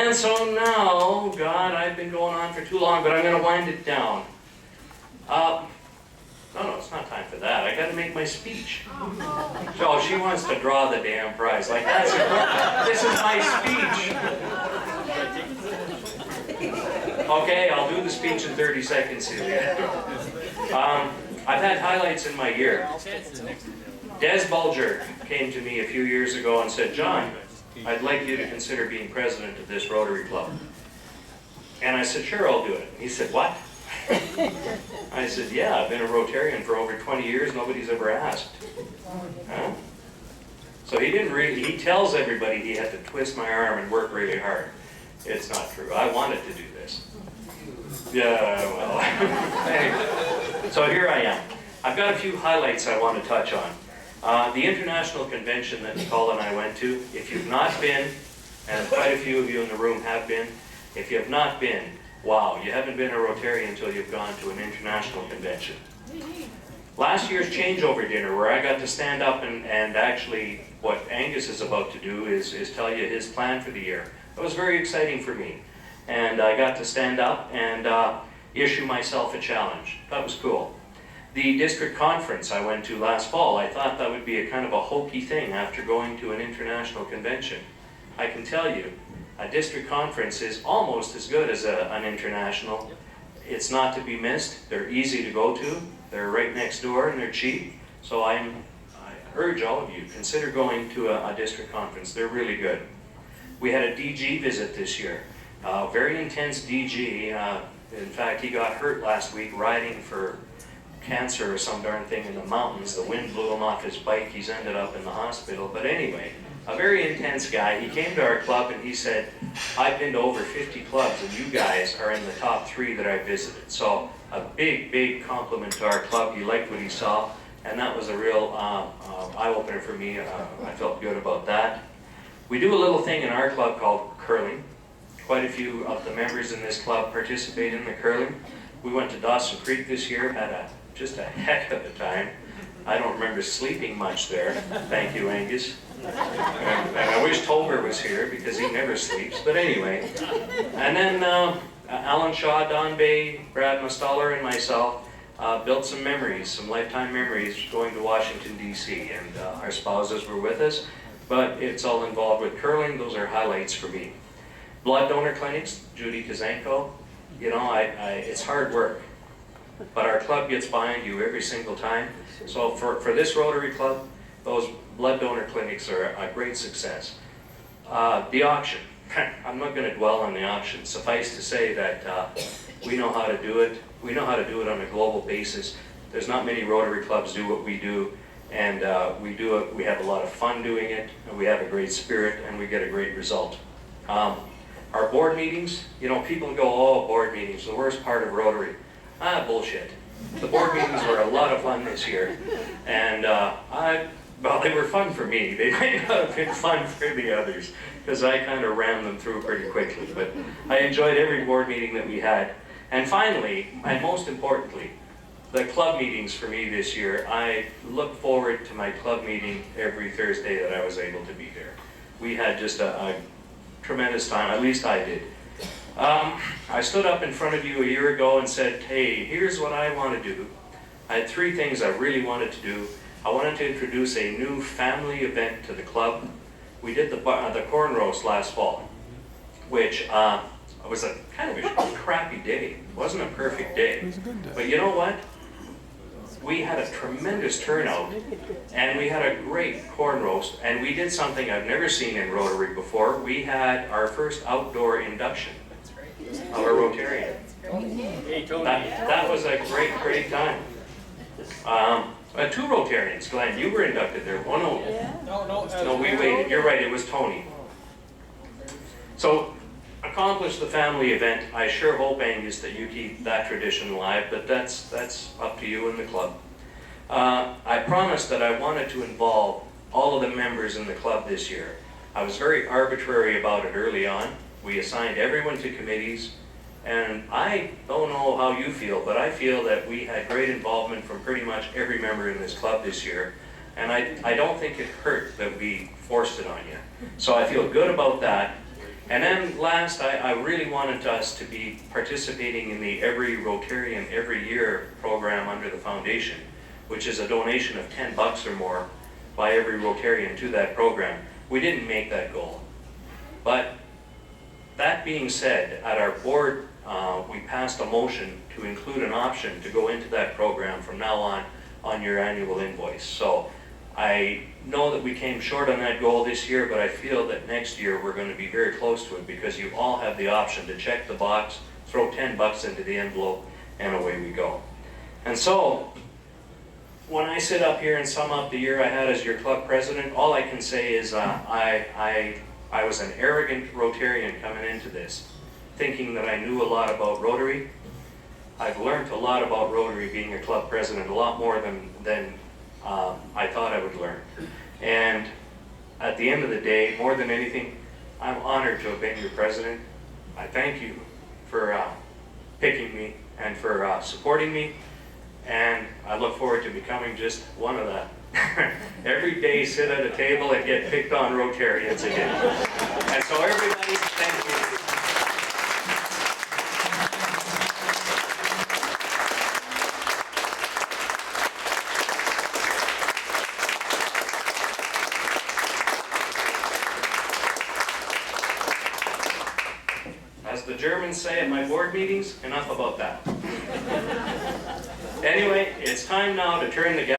And so now, God, I've been going on for too long, but I'm going to wind it down. No, it's not time for that. I got to make my speech. Oh, she wants to draw the damn prize. Like, that's this is my speech. Okay, I'll do the speech in 30 seconds, Celia. I've had highlights in my year. Des Bulger came to me a few years ago and said, John, I'd like you to consider being president of this Rotary Club. And I said, sure, I'll do it. He said, what? I said, yeah, I've been a Rotarian for over 20 years, nobody's ever asked. Huh? So he tells everybody he had to twist my arm and work really hard. It's not true. I wanted to do this. Yeah, well. Anyway, so here I am. I've got a few highlights I want to touch on. The international convention that Nicole and I went to, if you've not been, and quite a few of you in the room have been, if you have not been, wow, you haven't been a Rotarian until you've gone to an international convention. Last year's changeover dinner, where I got to stand up and actually, what Angus is about to do is tell you his plan for the year. It was very exciting for me. And I got to stand up and issue myself a challenge. That was cool. The district conference I went to last fall, I thought that would be a kind of a hokey thing after going to an international convention. I can tell you, a district conference is almost as good as an international. It's not to be missed. They're easy to go to. They're right next door and they're cheap. So I urge all of you, consider going to a district conference. They're really good. We had a DG visit this year. Very intense DG. In fact, he got hurt last week riding for cancer or some darn thing in the mountains. The wind blew him off his bike. He's ended up in the hospital. But anyway, a very intense guy. He came to our club and he said, I've been to over 50 clubs and you guys are in the top 3 that I visited. So a big, big compliment to our club. He liked what he saw, and that was a real eye-opener for me. I felt good about that. We do a little thing in our club called curling. Quite a few of the members in this club participate in the curling. We went to Dawson Creek this year, had just a heck of a time. I don't remember sleeping much there. Thank you, Angus. And I wish Tolbert was here because he never sleeps, but anyway. And then Alan Shaw, Don Bay, Brad Mustaller, and myself built some memories, some lifetime memories going to Washington, D.C. And our spouses were with us, but it's all involved with curling. Those are highlights for me. Blood donor clinics, Judy Kazanko. You know, it's hard work, but our club gets behind you every single time. So for this Rotary Club, those blood donor clinics are a great success. The auction, I'm not going to dwell on the auction. Suffice to say that we know how to do it. We know how to do it on a global basis. There's not many Rotary clubs do what we do, and we do it. We have a lot of fun doing it, and we have a great spirit, and we get a great result. Our board meetings, you know, people go, oh, board meetings, the worst part of Rotary. Bullshit. The board meetings were a lot of fun this year, and well, they were fun for me. They might not have been fun for the others, because I kind of ran them through pretty quickly, but I enjoyed every board meeting that we had. And finally, and most importantly, the club meetings for me this year. I look forward to my club meeting every Thursday that I was able to be there. We had just a tremendous time, at least I did. I stood up in front of you a year ago and said, hey, here's what I want to do. I had 3 things I really wanted to do. I wanted to introduce a new family event to the club. We did the corn roast last fall, which was a kind of a crappy day. It wasn't a perfect day. It was a good day. But you know what? We had a tremendous turnout, and we had a great corn roast, and we did something I've never seen in Rotary before. We had our first outdoor induction of a Rotarian. That was a great, great time. 2 Rotarians. Glenn, you were inducted there. Oh, no, we waited. You're right, it was Tony. So, accomplish the family event. I sure hope, Angus, that you keep that tradition alive, but that's up to you and the club. I promised that I wanted to involve all of the members in the club this year. I was very arbitrary about it early on. We assigned everyone to committees, and I don't know how you feel, but I feel that we had great involvement from pretty much every member in this club this year, and I don't think it hurt that we forced it on you. So I feel good about that. And then last, I really wanted us to be participating in the Every Rotarian Every Year program under the foundation, which is a donation of $10 or more by every Rotarian to that program. We didn't make that goal. But that being said, at our board, we passed a motion to include an option to go into that program from now on your annual invoice. So I know that we came short on that goal this year, but I feel that next year we're going to be very close to it, because you all have the option to check the box, throw $10 into the envelope, and away we go. And so, when I sit up here and sum up the year I had as your club president, all I can say is I was an arrogant Rotarian coming into this, thinking that I knew a lot about Rotary. I've learned a lot about Rotary being a club president, a lot more than I thought I would learn. And at the end of the day, more than anything, I'm honored to have been your president. I thank you for picking me and for supporting me. And I look forward to becoming just one of the every day sit at a table and get picked on Rotarians again. And so everybody, thank you. As the Germans say at my board meetings, enough about that. Anyway, it's time now to turn the